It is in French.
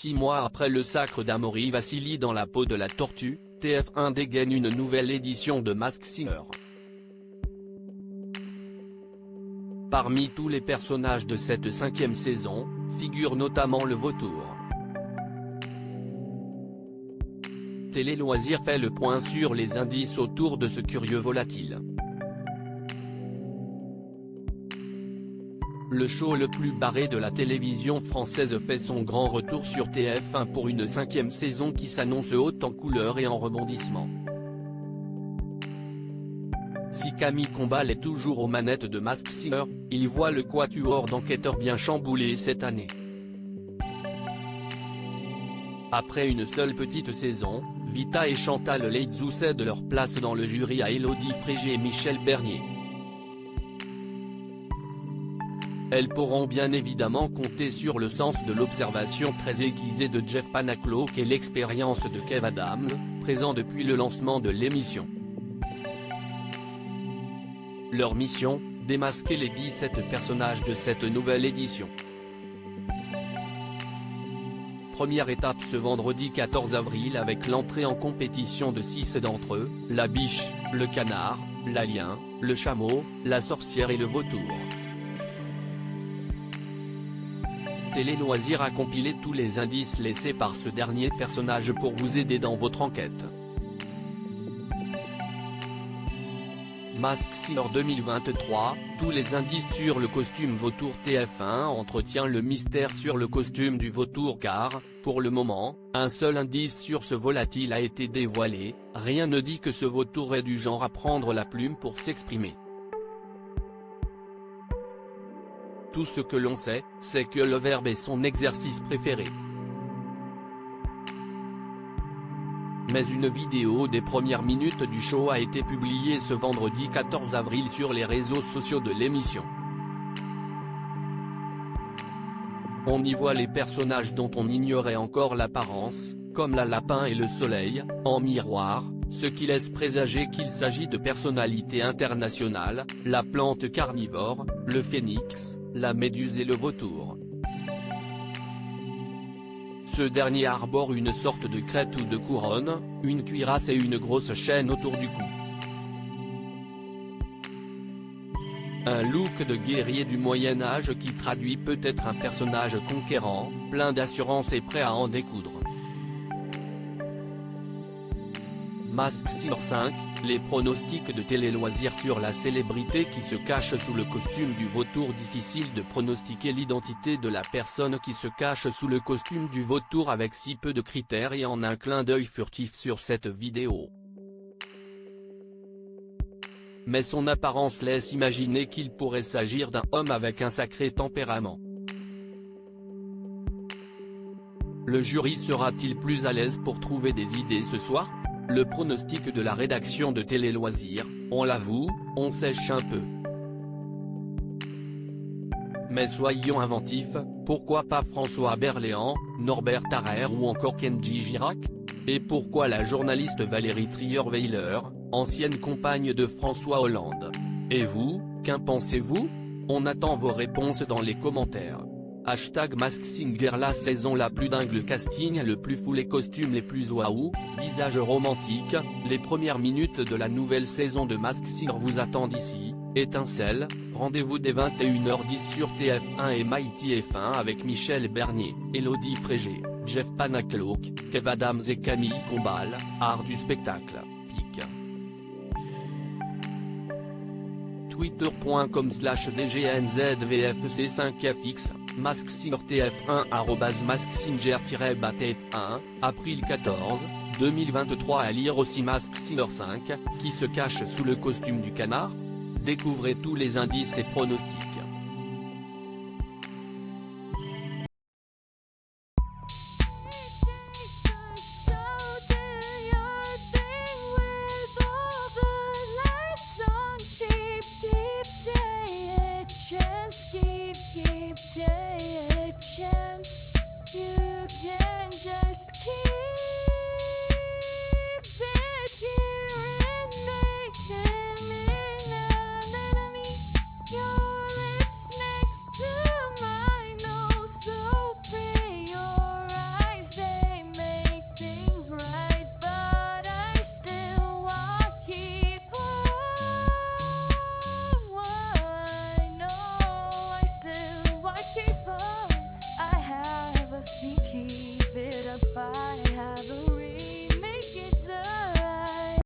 6 mois après le sacre d'Amaury Vassili dans la peau de la tortue, TF1 dégaine une nouvelle édition de Masked Singer. Parmi tous les personnages de cette 5e saison, figure notamment le vautour. Télé Loisirs fait le point sur les indices autour de ce curieux volatile. Le show le plus barré de la télévision française fait son grand retour sur TF1 pour une 5e saison qui s'annonce haute en couleurs et en rebondissements. Si Camille Combal est toujours aux manettes de Masked Singer, il voit le quatuor d'enquêteurs bien chamboulé cette année. Après une seule petite saison, Vita et Chantal Laizou cèdent leur place dans le jury à Élodie Frégé et Michel Bernier. Elles pourront bien évidemment compter sur le sens de l'observation très aiguisé de Jeff Panaclock et l'expérience de Kev Adams, présent depuis le lancement de l'émission. Leur mission, démasquer les 17 personnages de cette nouvelle édition. Première étape ce vendredi 14 avril avec l'entrée en compétition de 6 d'entre eux, la biche, le canard, l'alien, le chameau, la sorcière et le vautour. Télé Loisirs a compilé tous les indices laissés par ce dernier personnage pour vous aider dans votre enquête. Masked Singer 2023, tous les indices sur le costume vautour. TF1 entretient le mystère sur le costume du vautour car, pour le moment, un seul indice sur ce volatile a été dévoilé, rien ne dit que ce vautour est du genre à prendre la plume pour s'exprimer. Tout ce que l'on sait, c'est que le verbe est son exercice préféré. Mais une vidéo des premières minutes du show a été publiée ce vendredi 14 avril sur les réseaux sociaux de l'émission. On y voit les personnages dont on ignorait encore l'apparence, comme la lapin et le soleil, en miroir, ce qui laisse présager qu'il s'agit de personnalités internationales, la plante carnivore, le phénix, la méduse et le vautour. Ce dernier arbore une sorte de crête ou de couronne, une cuirasse et une grosse chaîne autour du cou. Un look de guerrier du Moyen-Âge qui traduit peut-être un personnage conquérant, plein d'assurance et prêt à en découdre. Masked Singer 5, les pronostics de Télé Loisirs sur la célébrité qui se cache sous le costume du vautour. Difficile de pronostiquer l'identité de la personne qui se cache sous le costume du vautour avec si peu de critères et en un clin d'œil furtif sur cette vidéo. Mais son apparence laisse imaginer qu'il pourrait s'agir d'un homme avec un sacré tempérament. Le jury sera-t-il plus à l'aise pour trouver des idées ce soir ? Le pronostic de la rédaction de Télé Loisirs, on l'avoue, on sèche un peu. Mais soyons inventifs, pourquoi pas François Berléand, Norbert Tarrer ou encore Kenji Girac ? Et pourquoi la journaliste Valérie Trierweiler, ancienne compagne de François Hollande ? Et vous, qu'en pensez-vous ? On attend vos réponses dans les commentaires. #Masked Singer. La saison la plus dingue, le casting le plus fou, les costumes les plus waouh, visages romantiques, les premières minutes de la nouvelle saison de Masked Singer vous attendent ici. Étincelle, rendez-vous dès 21h10 sur TF1 et MyTF1 avec Michel Bernier, Élodie Frégé, Jeff Panaclock, Kev Adams et Camille Combal, art du spectacle, pic. twitter.com/dgnzvfc5fx, Masked Singer TF1 @MaskedSinger-TF1, avril 14, 2023. À lire aussi Masked Singer 5, qui se cache sous le costume du canard ? Découvrez tous les indices et pronostics.